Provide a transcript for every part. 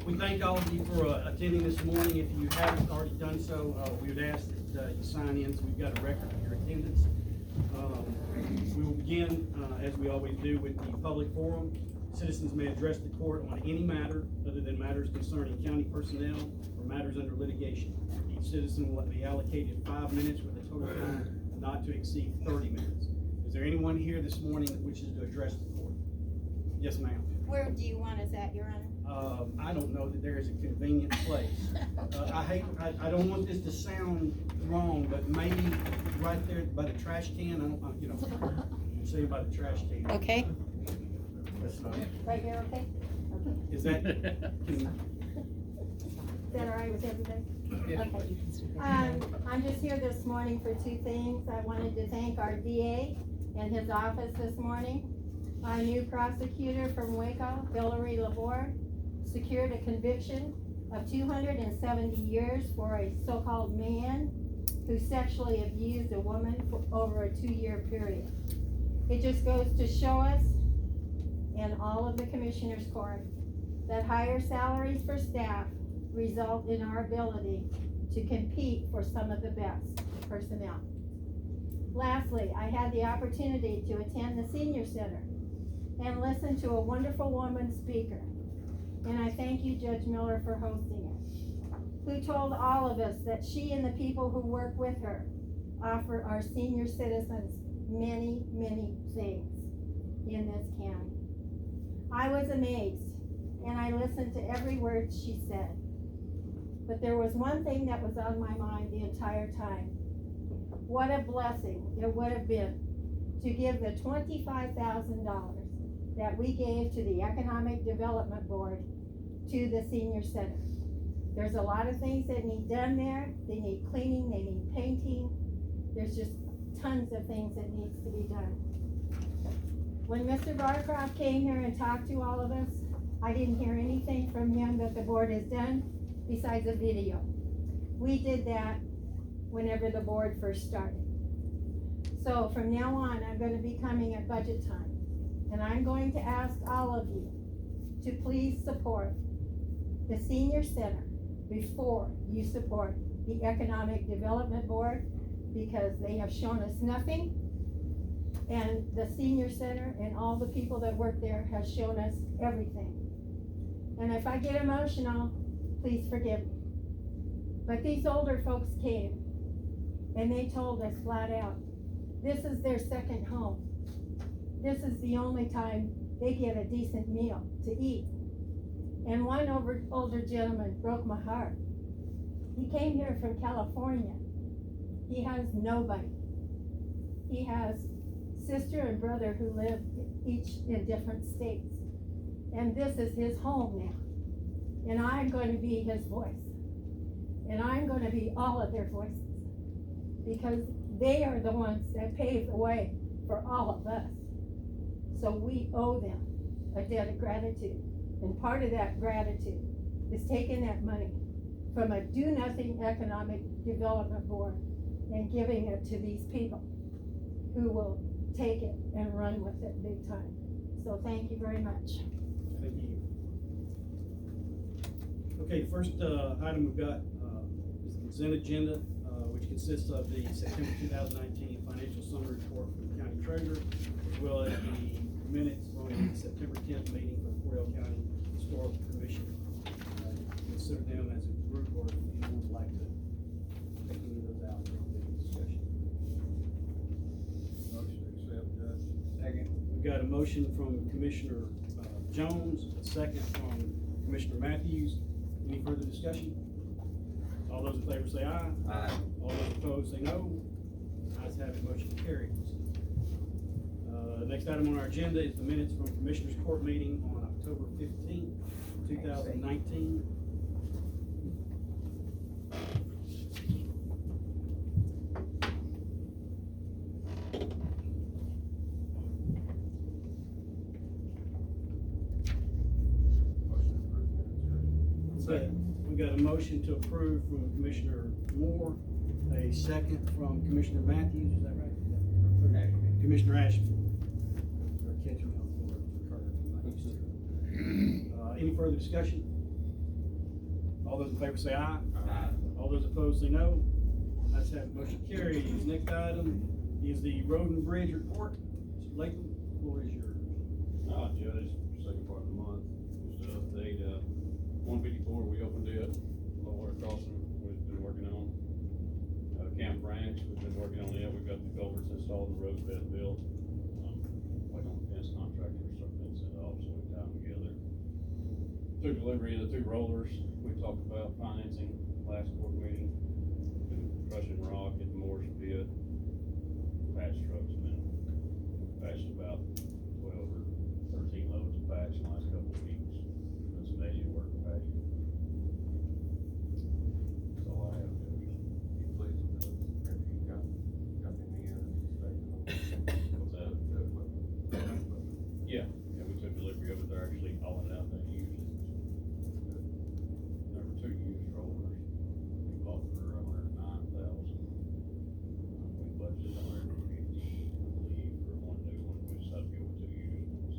We thank all of you for attending this morning. If you haven't already done so, we would ask that you sign in so we've got a record of your attendance. We will begin, as we always do, with the public forum. Citizens may address the court on any matter other than matters concerning county personnel or matters under litigation. Each citizen will be allocated 5 minutes with a total time not to exceed 30 minutes. Is there anyone here this morning that wishes to address the court? Yes, ma'am. Where do you want us at, Your Honor? I don't know that there is a convenient place. I don't want this to sound wrong, but maybe right there by the trash can. I'm saying by the trash can. Okay. That's not. Right here, okay? Is that? Is that all right with everybody? Yeah. Okay. I'm just here this morning for 2 things. I wanted to thank our DA and his office this morning. Our new prosecutor from Waco, Hillary Laborde, secured a conviction of 270 years for a so-called man who sexually abused a woman for over a 2-year period. It just goes to show us and all of the commissioners' court that higher salaries for staff result in our ability to compete for some of the best personnel. Lastly, I had the opportunity to attend the senior center and listen to a wonderful woman speaker. And I thank you, Judge Miller, for hosting it, who told all of us that she and the people who work with her offer our senior citizens many, many things in this county. I was amazed, and I listened to every word she said. But there was one thing that was on my mind the entire time. What a blessing it would have been to give the $25,000 that we gave to the Economic Development Board to the senior center. There's a lot of things that need done there. They need cleaning, they need painting. There's just tons of things that needs to be done. When Mr. Barcroft came here and talked to all of us, I didn't hear anything from him that the board has done besides a video. We did that whenever the board first started. So from now on, I'm going to be coming at budget time. And I'm going to ask all of you to please support the senior center before you support the Economic Development Board, because they have shown us nothing. And the senior center and all the people that work there have shown us everything. And if I get emotional, please forgive me. But these older folks came and they told us flat out, this is their second home. This is the only time they get a decent meal to eat. And one older gentleman broke my heart. He came here from California. He has nobody. He has sister and brother who live each in different states. And this is his home now. And I'm going to be his voice. And I'm going to be all of their voices. Because they are the ones that paved the way for all of us. So we owe them a debt of gratitude. And part of that gratitude is taking that money from a do-nothing economic development board and giving it to these people who will take it and run with it big time. So thank you very much. Thank you. Okay, the first item we've got is the consent agenda, which consists of the September 2019 financial summary report from the county treasurer, as well as the minutes from the September 10th meeting for the Coryell County Historical Commission. Consider them as a group, or if anyone would like to take any of those out for the discussion. Motion to accept, Judge. Second. We've got a motion from Commissioner Jones, a second from Commissioner Matthews. Any further discussion? All those in favor say aye. Aye. All those opposed say no. Ayes have it, motion carries. Next item on our agenda is the minutes from Commissioners Court meeting on October 15th, 2019. We got a motion to approve from Commissioner Moore, a second from Commissioner Matthews, is that right? Commissioner Ashby. Any further discussion? All those in favor say aye. Aye. All those opposed say no. Ayes have it, motion carries. Next item is the road and bridge report. Mr. Latham, the floor is yours. Judge, second part of the month, just to update, 154, we opened it, lower crossing, we've been working on. Camp Branch, we've been working on it, we've got the culverts installed, the road's been built. Waiting on the fence contractor to start fencing it off, so we tie them together. Took delivery of the 2 rollers, we talked about financing last board meeting. Been crushing rock at the Morris pit. Patch truck's been patched about 12 or 13 loads of patch in the last couple of weeks. Done some daily work patching. That's all I have, Judge. You pleased with those, after you got them in and inspected them? What's that? Yeah, we took delivery of it, they're actually hauling it out that used it. There were 2 used rollers, we bought for $109,000. We budgeted $150, I believe, for 1 new one, we decided to go with 2 used ones.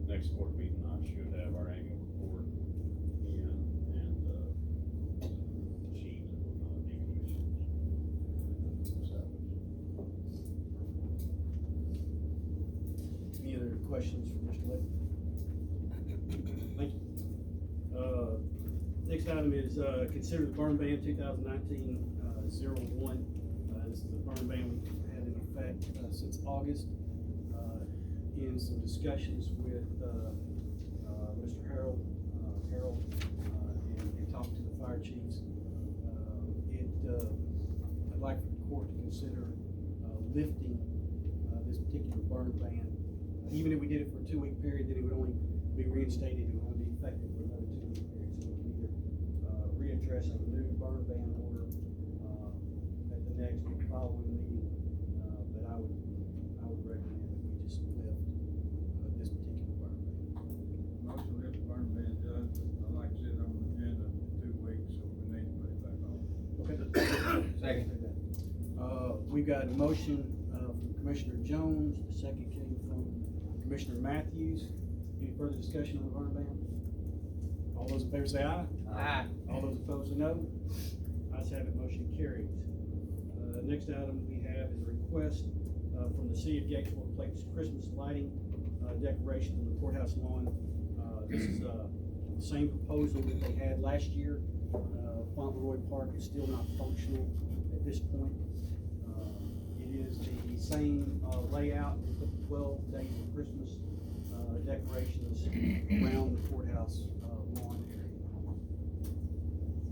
Next board meeting, I should have our annual report in, and, sheet that we're gonna decommission. Any other questions for Mr. Latham? Thank you. Next item is, consider the burn ban 2019-01. This is the burn ban we've had in effect, since August. In some discussions with, Mr. Harold, and talked to the fire chiefs. I'd like for the court to consider, lifting, this particular burn ban. Even if we did it for a 2-week period, then it would only be reinstated, it would only be effective for another 2-week period. So we can either, readdress a new burn ban order, at the next or following meeting, but I would recommend that we just lift, this particular burn ban. Most of it burn ban done, I like to sit on the agenda in 2 weeks, so we need to put it back on. Okay. Second. We've got a motion, from Commissioner Jones, the second came from Commissioner Matthews. Any further discussion on the burn ban? All those in favor say aye. Aye. All those opposed say no. Ayes have it, motion carries. Next item we have is a request, from the city of Gatesville to place Christmas lighting, decoration on the courthouse lawn. This is, the same proposal that they had last year. Fauntleroy Park is still not functional at this point. It is the same, layout, we put the 12 days of Christmas, decorations around the courthouse, lawn area.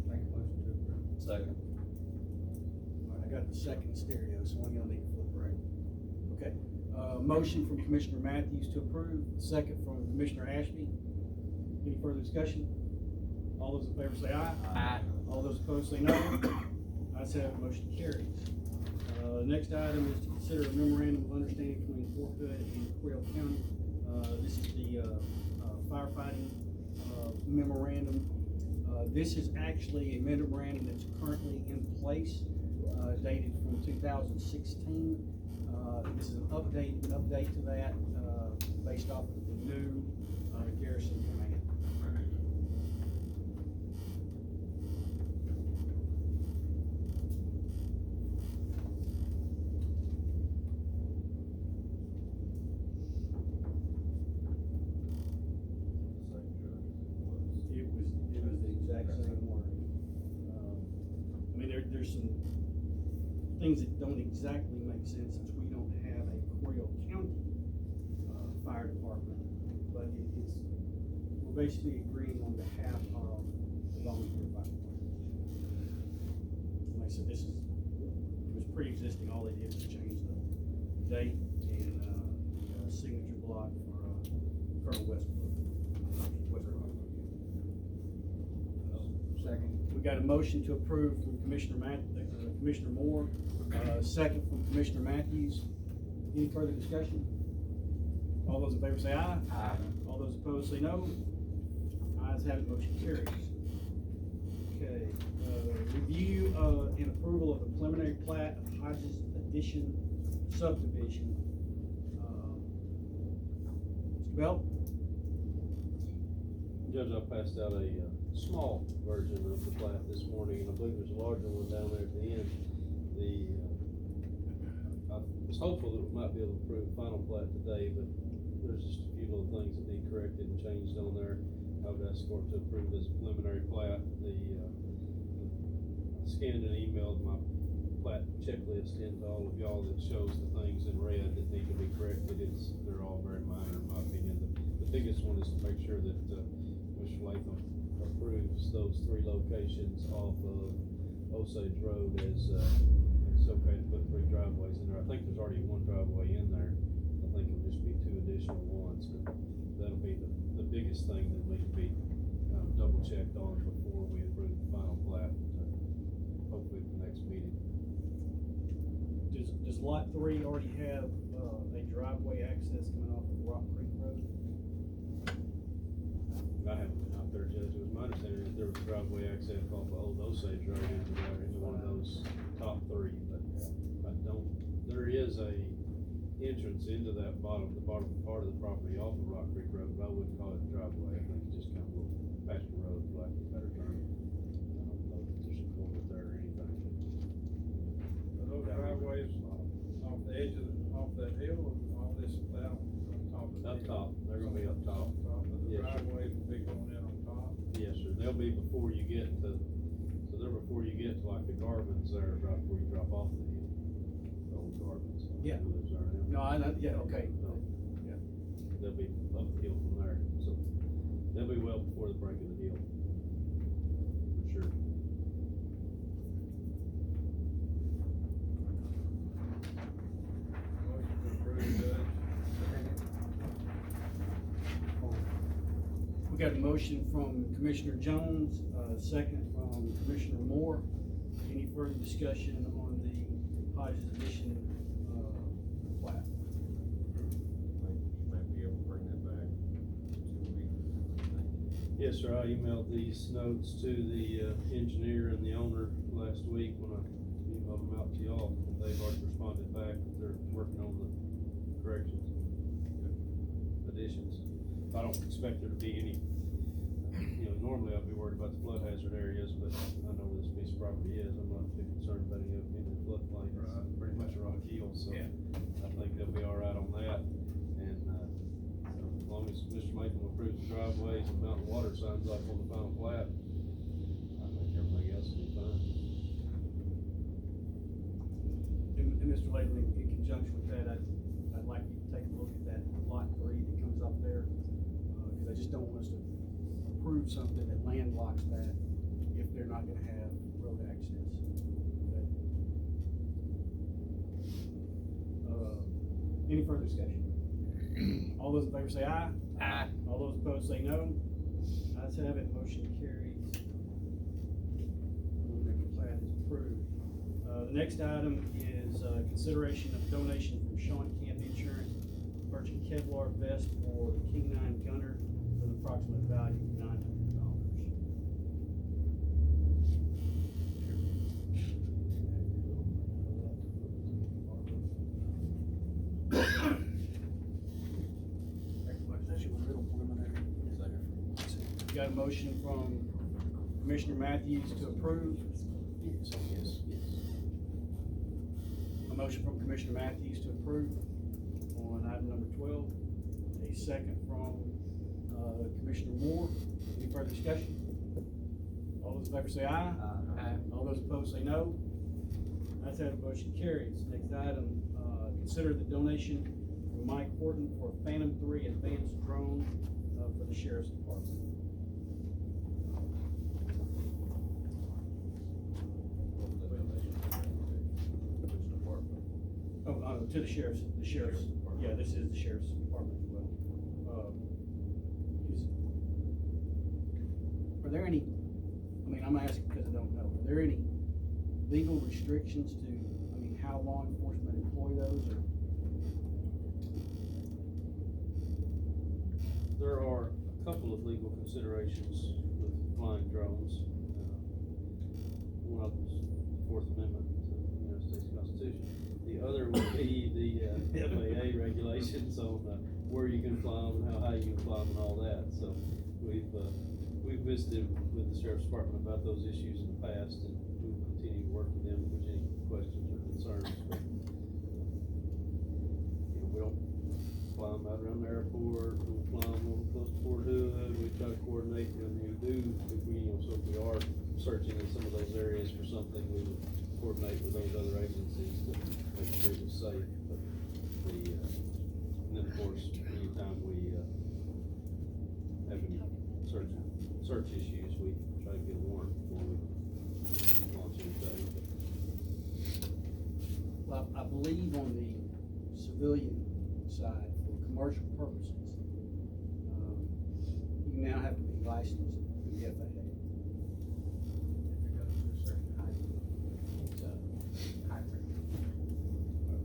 Make a motion to approve. Second. All right, I got the second stereo, so one of y'all need to flip right. Okay, motion from Commissioner Matthews to approve, second from Commissioner Ashby. Any further discussion? All those in favor say aye. Aye. All those opposed say no. Ayes have it, motion carries. Next item is to consider a memorandum of understanding between Fort Hood and Coryell County. This is the, firefighting, memorandum. This is actually a memorandum that's currently in place, dated from 2016. This is an update to that, based off of the new, garrison command. It was the exact same wording. I mean, there's some things that don't exactly make sense since we don't have a Coryell County, fire department, but we're basically agreeing on behalf of the volunteer fire department. Like I said, it was pre-existing, all they did was change the date and, the signature block for, Colonel Westbrook. Second. We got a motion to approve from Commissioner Moore, second from Commissioner Matthews. Any further discussion? All those in favor say aye. Aye. All those opposed say no. Ayes have it, motion carries. Okay, review, and approval of the preliminary plat of Hodges Addition subdivision. Mr. Bell? Judge, I passed out a, small version of the plat this morning, and I believe there's a larger one down there at the end. I was hopeful that we might be able to approve the final plat today, but there's just a few little things that need corrected and changed on there. I would ask court to approve as a preliminary plat. I scanned and emailed my plat checklist into all of y'all that shows the things in red that need to be corrected. They're all very minor in my opinion. The biggest one is to make sure that, Mr. Latham approves those 3 locations off of Osage Road as, it's okay to put 3 driveways in there. I think there's already 1 driveway in there. I think it'll just be 2 additional ones, but that'll be the biggest thing that needs to be, double checked on before we approve the final plat, hopefully at the next meeting. Does lot 3 already have, a driveway access coming off of Rock Creek Road? I haven't been out there, Judge. It was my understanding that there was driveway access off of Old Osage Road into one of those top 3, but there is a entrance into that bottom part of the property off of Rock Creek Road, but I wouldn't call it a driveway. I think it's just kind of a little pasture road, for lack of a better term. I don't know if there's a culvert there or anything. Are those driveways off the edge off that hill, or all this down on top of the Up hill? top, they're gonna be up top. Top of the Yes, sir. driveways will be going in on top. Yes, sir. They'll be before you get to, so they're before you get to like the Garbins there, right before you drop off the hill. The old Garbins. Yeah. Who lives there now. No, I know, yeah, okay. So, Yeah. they'll be uphill from there, so they'll be well before the break of the hill. For sure. Motion to approve, Judge. We got a motion from Commissioner Jones, second from Commissioner Moore. Any further discussion on the Hodges Edition, plat? You might be able to bring that back in 2 weeks. Yes, sir. I emailed these notes to the, engineer and the owner last week when I emailed them out to y'all. They've already responded back that they're working on the corrections, additions. I don't expect there to be any, normally I'd be worried about the flood hazard areas, but I know where this piece of property is. I'm not too concerned about any of them in the floodplain. It's pretty much a rock hill, so Yeah. I think they'll be all right on that. And, so as long as Mr. Mason approves the driveways and mountain water signs up on the final plat, I think everything else will be fine. And Mr. Latham, in conjunction with that, I'd like you to take a look at that lot 3 that comes up there. Cause I just don't want us to approve something that landlocks that if they're not gonna have road access. Okay? Any further discussion? All those in favor say aye. Aye. All those opposed say no. Ayes have it, motion carries. The plat is approved. The next item is, consideration of donation from Sean Camp Insurance, purchase Kevlar vest for the King 9 gunner for an approximate value of $900. Got a motion from Commissioner Matthews to approve. Yes. A motion from Commissioner Matthews to approve on item number 12. A second from, Commissioner Moore. Any further discussion? All those in favor say aye. Aye. All those opposed say no. Ayes have it, motion carries. Next item, consider the donation from Mike Horton for a Phantom 3 advanced drone, for the Sheriff's Department. Oh, to the sheriff's, yeah, this is the sheriff's department as well. Are there any, I'm asking because I don't know, are there any legal restrictions to, how law enforcement employ those, or? There are a couple of legal considerations with flying drones. One of them is the Fourth Amendment to the United States Constitution. The other would be the FAA regulations on where you can fly them, how high you can fly them, and all that. So we've visited with the sheriff's department about those issues in the past, and we will continue to work with them if there's any questions or concerns. But, we don't fly them out around the airport, we fly them over close to Fort Hood, we try to coordinate when we do, if we, so if we are searching in some of those areas for something, we would coordinate with those other agencies to make sure it's safe. But and then of course, anytime we, have any search issues, we try to get a warrant before we launch anything. Well, I believe on the civilian side, for commercial purposes, you now have to be licensed with the FAA.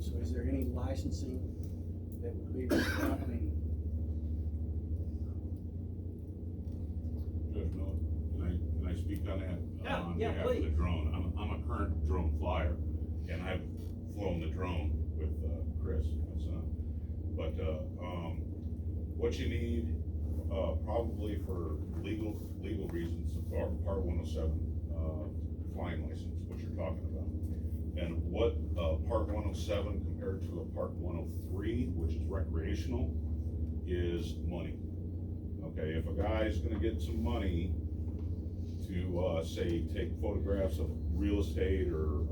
So is there any licensing that would be required? I mean, Judge Miller, can I speak on that? Yeah, On yeah, behalf of the please. drone, I'm a current drone flyer, and I've flown the drone with, Chris, my son. But, what you need, probably for legal reasons, Part 107, flying license, what you're talking about. And what, Part 107 compared to a Part 103, which is recreational, is money. Okay, if a guy's gonna get some money to, say, take photographs of real estate or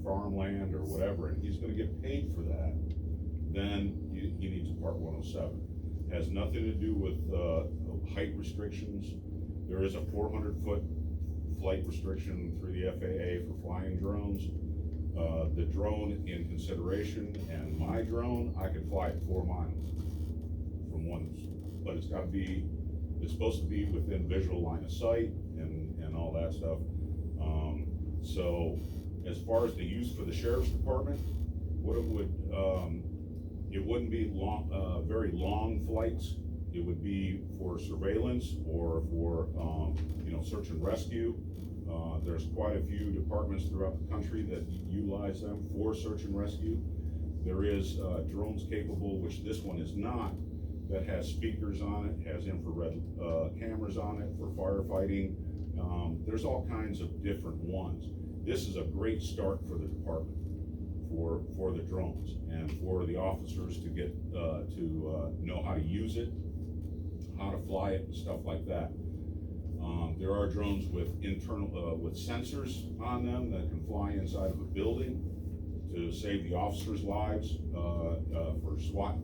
farmland or whatever, and he's gonna get paid for that, then he needs a Part 107. Has nothing to do with, height restrictions. There is a 400-foot flight restriction through the FAA for flying drones. The drone in consideration, and my drone, I could fly at 4 miles from one, but it's supposed to be within visual line of sight and all that stuff. So as far as the use for the sheriff's department, what it wouldn't be very long flights. It would be for surveillance or for, search and rescue. There's quite a few departments throughout the country that utilize them for search and rescue. There is drones capable, which this one is not, that has speakers on it, has infrared cameras on it for firefighting. There's all kinds of different ones. This is a great start for the department for the drones and for the officers to get to know how to use it, how to fly it, and stuff like that. There are drones with with sensors on them that can fly inside of a building to save the officers' lives for SWAT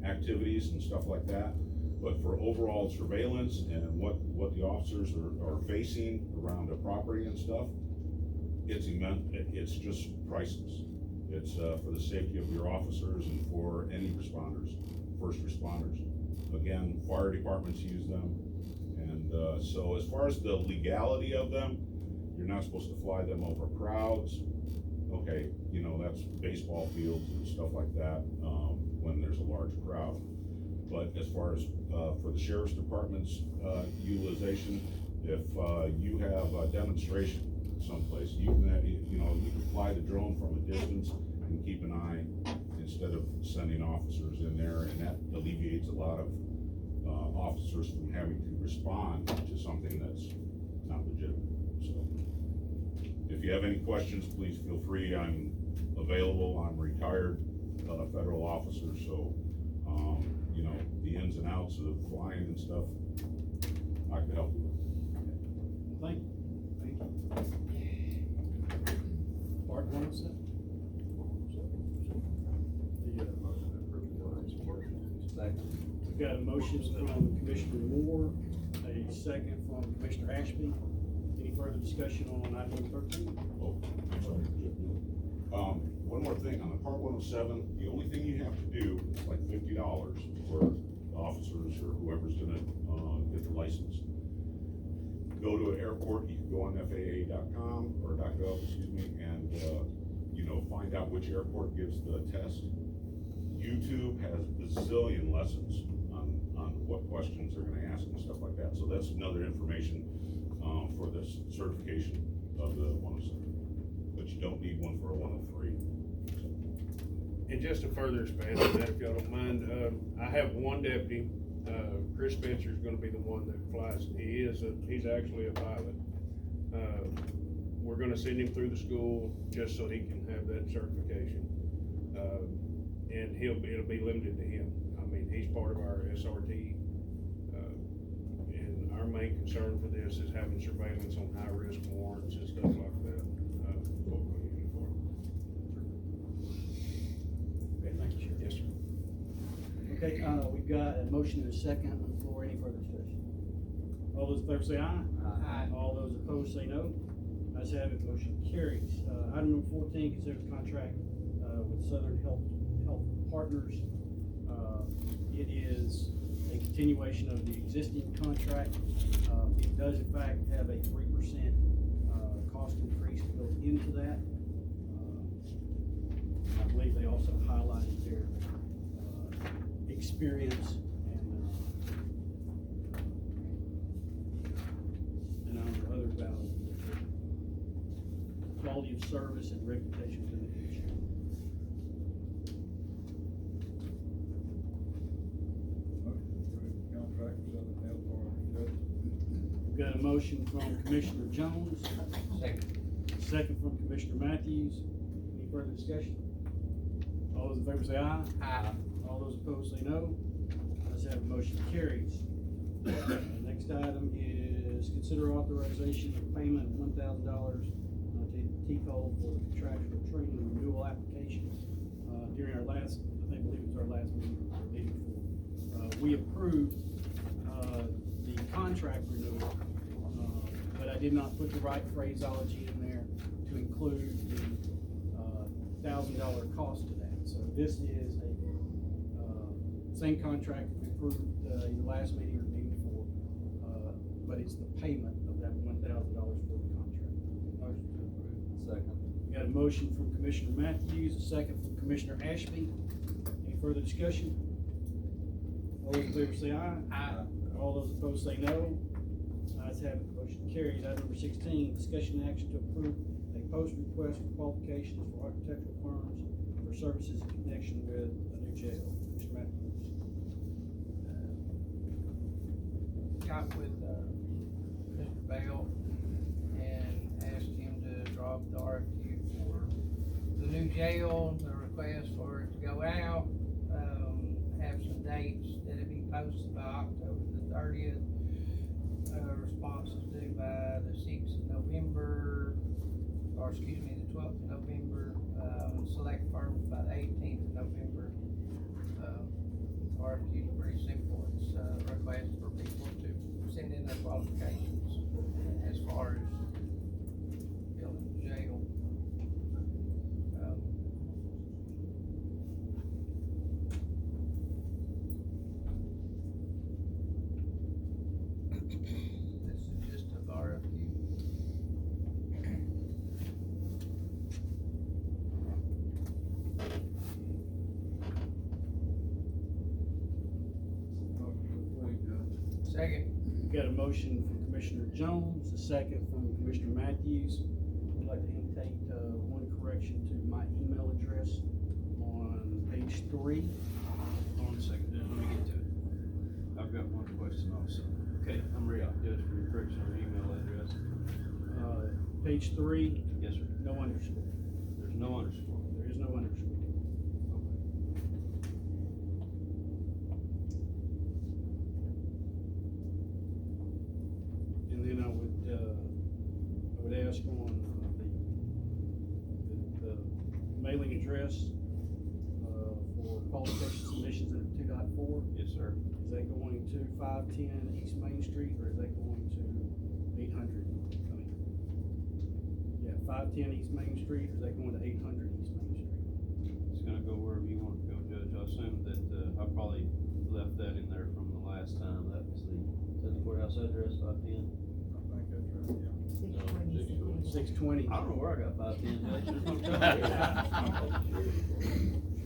activities and stuff like that. But for overall surveillance and what the officers are facing around a property and stuff, it's immense. It's just priceless. It's for the safety of your officers and for any responders, first responders. Again, fire departments use them. And so as far as the legality of them, you're not supposed to fly them over crowds. Okay, that's baseball fields and stuff like that when there's a large crowd. But as far as for the sheriff's department's utilization, if you have a demonstration someplace, you can fly the drone from a distance and keep an eye instead of sending officers in there, and that alleviates a lot of officers from having to respond to something that's not legitimate. So if you have any questions, please feel free. I'm available. I'm retired federal officer, so the ins and outs of flying and stuff, I can help you with. thank you. Part 107. We've got a motion from Commissioner Moore, a second from Commissioner Ashby. Any further discussion on item 13? Oh, I'm sorry. One more thing, on the Part 107, the only thing you have to do is like $50 for officers or whoever's gonna get the license. Go to an airport, you can go on FAA.com or .gov, and find out which airport gives the test. YouTube has a bazillion lessons on what questions they're gonna ask and stuff like that. So that's another information for this certification of the 107. But you don't need one for a 103. And just to further expand on that, if y'all don't mind, I have one deputy, Chris Spencer's gonna be the one that flies, he's actually a pilot. We're gonna send him through the school just so he can have that certification. And it'll be limited to him. I mean, he's part of our SRT. And our main concern for this is having surveillance on high-risk warrants and stuff like that. What we're gonna use it for. Okay, thank you, Sheriff. Yes, sir. Okay, we've got a motion and a second on the floor. Any further discussion? All those in favor say aye. Aye. All those opposed say no. Ayes have it, motion carries. Item number 14, consider the contract, with Southern Health Partners. It is a continuation of the existing contract. It does in fact have a 3%, cost increase built into that. I believe they also highlighted their, experience and other values. Quality of service and reputation within the industry. Contract with Southern Health Partners. We've got a motion from Commissioner Jones, second from Commissioner Matthews. Any further discussion? All those in favor say aye. Aye. All those opposed say no. Ayes have it, motion carries. The next item is consider authorization of payment of $1,000 to TCO for the contractual training renewal application. During our last, I believe it was our last meeting, before, we approved, the contract renewal, but I did not put the right phraseology in there to include the, $1,000 cost to that. So this is a, same contract we approved, in the last meeting or the meeting before, but it's the payment of that $1,000 for the contract. Motion to approve. Second. We got a motion from Commissioner Matthews, a second from Commissioner Ashby. Any further discussion? All those in favor say aye. Aye. All those opposed say no. Ayes have it, motion carries. Item number 16, discussion and action to approve a post request for qualifications for architectural firms for services in connection with a new jail. Commissioner Matthews. Got with, Mr. Bell and asked him to draw up the RFQ for the new jail, the request for it to go out, have some dates that it be posted by October the 30th. Responses due by the 6th of November, or excuse me, the 12th of November, select firms by the 18th of November. RFQ is pretty simple. It's a request for people to send in their qualifications as far as building the jail. This is just a RFQ. Second. We got a motion from Commissioner Jones, a second from Commissioner Matthews. I'd like to indicate, one correction to my email address on page 3. Hold on a second, let me get to it. I've got one question also. Okay, I'm ready, Judge, for your correction on email address. Page 3, Yes, sir. no underscore. There's no underscore. There is no underscore. And then I would ask on the mailing address, for qualification submissions under 2.4. Yes, sir. Is that going to 510 East Main Street, or is that going to 800? I mean, yeah, 510 East Main Street, or is that going to 800 East Main Street? It's gonna go wherever you want to go, Judge. I assume that, I probably left that in there from the last time. That was the courthouse address, 510? I think that's right, yeah. 620. I don't know where I got 510, Judge. There's no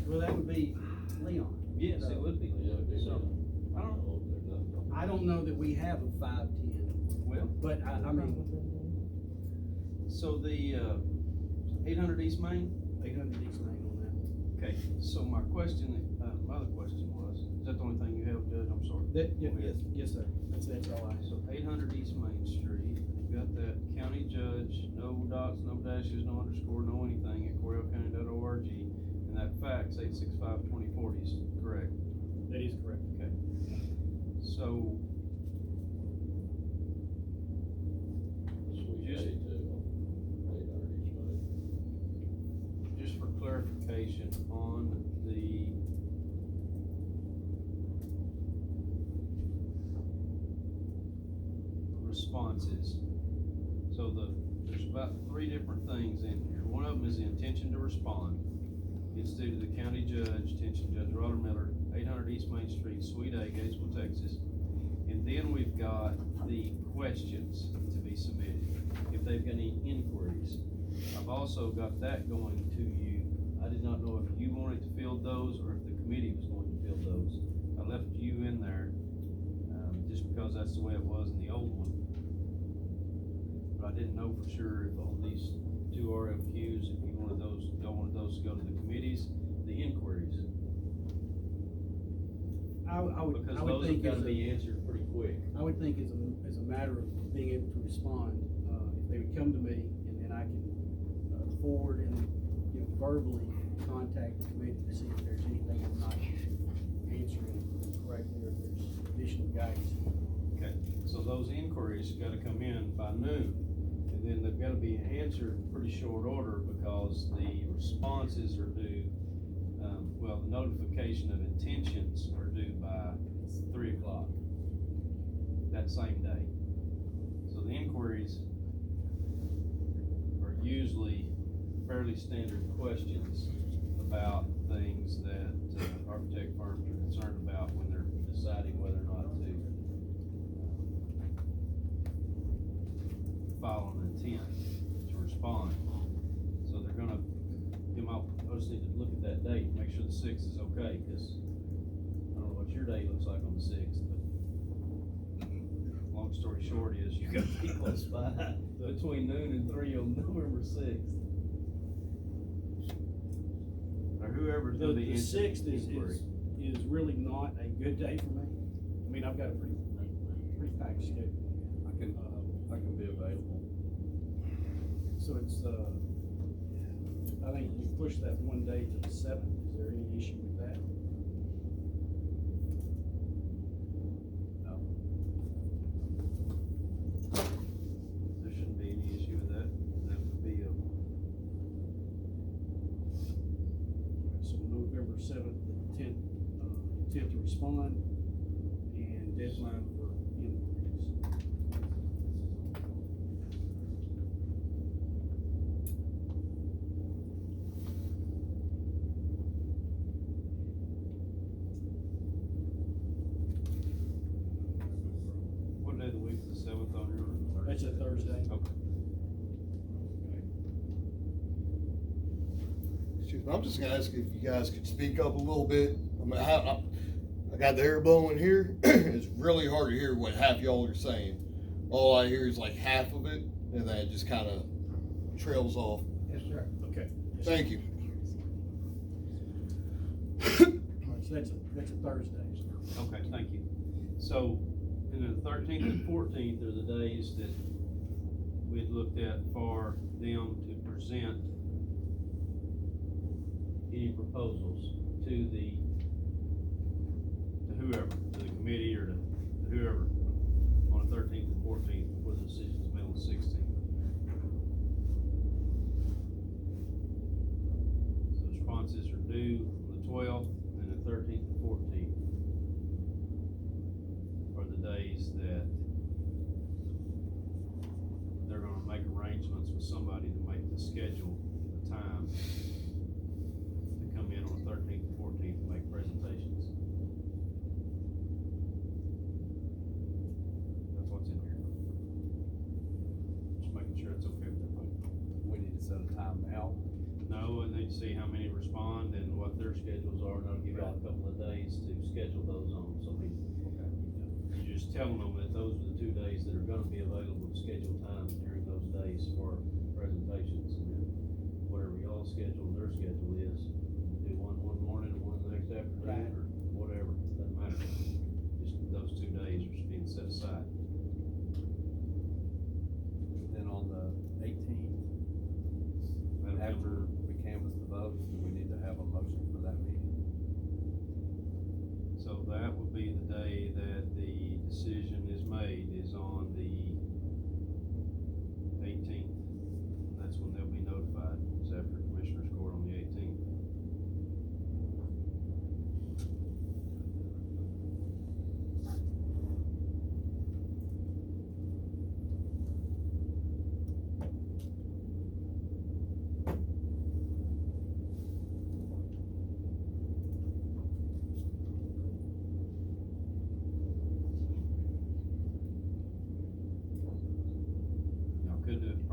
Well, that would be Leon. Yes, it would be. So, I don't know that we have a 510, well, but I mean, so the, 800 East Main? 800 East Main on that. Okay, so my question, my other question was, Is that the only thing you have, Judge? I'm sorry. Yes, sir. That's all I have. So 800 East Main Street, you got that county judge, no dots, no dashes, no underscore, no anything at CoryellCounty.org, and that fax 865-2040 is correct. That is correct. Okay. So, just for clarification on the responses. So there's about 3 different things in here. One of them is the intention to respond. It's due to the county judge, attention Judge Roger Miller, 800 East Main Street, Suite A, Gatesville, Texas. And then we've got the questions to be submitted, if they've got any inquiries. I've also got that going to you. I did not know if you wanted to field those or if the committee was going to field those. I left you in there, just because that's the way it was in the old one. But I didn't know for sure if on these 2 RFQs, if you wanted those, y'all wanted those to go to the committees, the inquiries. I would Because think those have gotta as a- be answered pretty quick. I would think as a matter of being able to respond, if they would come to me and then I can forward and, verbally contact the committee to see if there's anything I'm not answering correctly or if there's additional guidance. Okay, so those inquiries gotta come in by noon, and then they've gotta be answered in pretty short order because the responses are due, the notification of intentions are due by 3 o'clock that same day. So the inquiries are usually fairly standard questions about things that architect firms are concerned about when they're deciding whether or not to file an intent to respond. So they're gonna, I just need to look at that date, and make sure the 6th is okay, because I don't know what your day looks like on the 6th, but long story short is you gotta be close by between noon and 3 on November 6th. Or whoever's gonna be The answering 6th the inquiry. is really not a good day for me. I mean, I've got a pretty packed schedule. I can be available. So it's, I think we push that one day to the 7th. Is there any issue with that? No. There shouldn't be any issue with that. That would be So November 7th, the 10th, intent to respond and deadline for inquiries. what day of the week is the 7th on your? That's a Thursday. Okay. Excuse me, I'm just gonna ask if you guys could speak up a little bit. I mean, I got the air blowing here. It's really hard to hear what half y'all are saying. All I hear is like half of it, and then it just kind of trails off. Yes, sir. Okay. Thank you. All right, so that's a Thursday. Okay, thank you. So, and then the 13th and 14th are the days that we'd looked at for them to present any proposals to whoever, to the committee or to whoever on the 13th and 14th before the decision's made on the 16th. So responses are due on the 12th and the 13th and 14th are the days that they're gonna make arrangements with somebody to make the schedule, the time to come in on the 13th and 14th and make presentations. That's what's in here. Just making sure it's okay with everybody. We need to set a time now. No, and they see how many respond and what their schedules are, and that'll give y'all a couple of days to schedule those on, so you're just telling them that those are the 2 days that are gonna be available to schedule times during those days for presentations, and then whatever y'all schedule, their schedule is, do one morning and one the next afternoon, or whatever, doesn't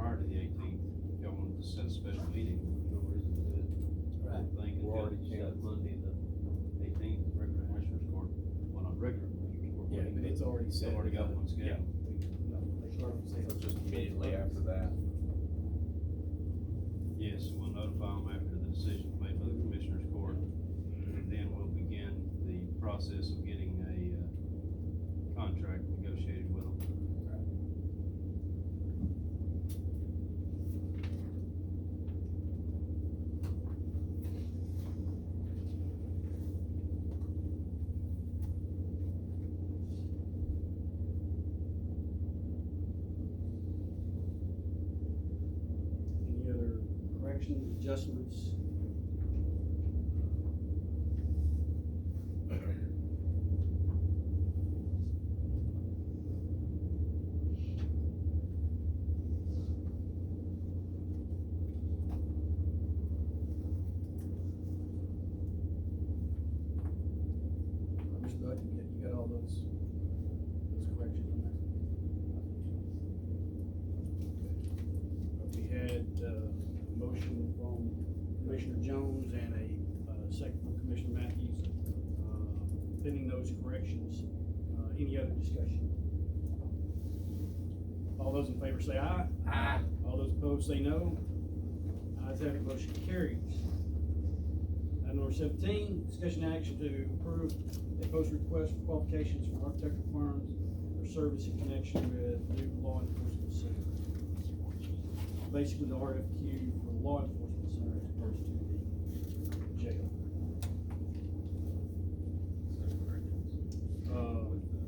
prior to the 18th. If y'all wanted to set a special meeting, there's no reason to do it. I don't think We're already until that canceled. Monday, the 18th, regular commissioners court, well, not regular commissioners court. Yeah, but it's already set. They've already got one Yeah. scheduled. So just immediately after that. Yes, we'll notify them after the decision made by the commissioners court, and then we'll begin the process of getting a contract negotiated with them. Any other corrections, adjustments? Mr. Bud, you got all those corrections on there? We had a motion from Commissioner Jones and a second from Commissioner Matthews, pending those corrections. Any other discussion? All those in favor say aye. Aye. All those opposed say no. Ayes have it, motion carries. Item number 17, discussion action to approve a post request for qualifications for architectural firms for service in connection with new law enforcement center. Basically, the RFQ for the law enforcement center as opposed to the jail.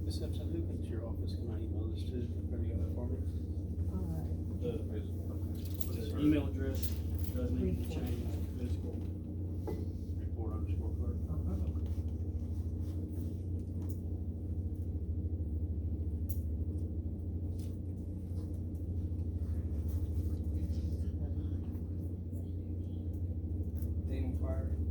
Ms. Simpson, who comes to your office? Can I email this to? Can you got it for me? The email address does need to be changed, physical. Report_clerk. The inquiry.